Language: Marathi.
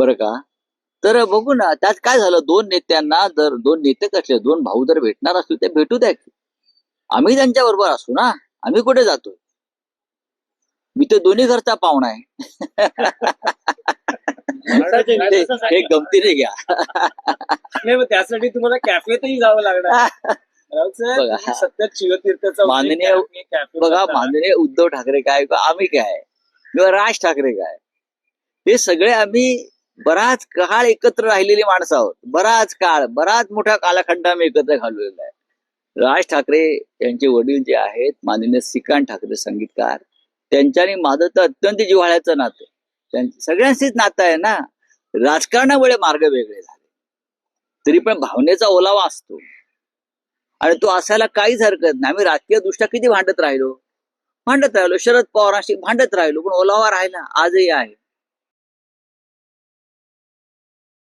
बरं का. तर बघू ना त्यात काय झालं, दोन नेत्यांना जर दोन नेते कसले दोन भाऊ जर भेटणार असतील ते भेटू द्या की. आम्ही त्यांच्या बरोबर असू ना, आम्ही कुठे जातो. मी तर दोन्ही घरचा पाहुणा आहे. हे गमतीने घ्या. नाही मग त्यासाठी तुम्हाला कॅफेतही जावं लागणार. बघा. सतत शिवतीर्थाचा माननीय बघा माननीय उद्धव ठाकरे काय किंवा आम्ही काय किंवा राज ठाकरे काय, हे सगळे आम्ही बराच काळ एकत्र राहिलेली माणसं आहोत. बराच काळ, बराच मोठा कालखंड आम्ही एकत्र घालवलेला आहे. राज ठाकरे यांचे वडील जे आहेत माननीय श्रीकांत ठाकरे संगीतकार, त्यांच्यानी माझं तर अत्यंत जिव्हाळ्याचं नातं आहे. सगळ्यांशीच नातं आहे ना. राजकारणामुळे मार्ग वेगळे झाले तरी पण भावनेचा ओलावा असतो आणि तो असायला काहीच हरकत नाही. आम्ही राजकीय दृष्ट्या किती भांडत राहिलो, शरद पवारांशी भांडत राहिलो, पण ओलावा राहिला आजही आहे.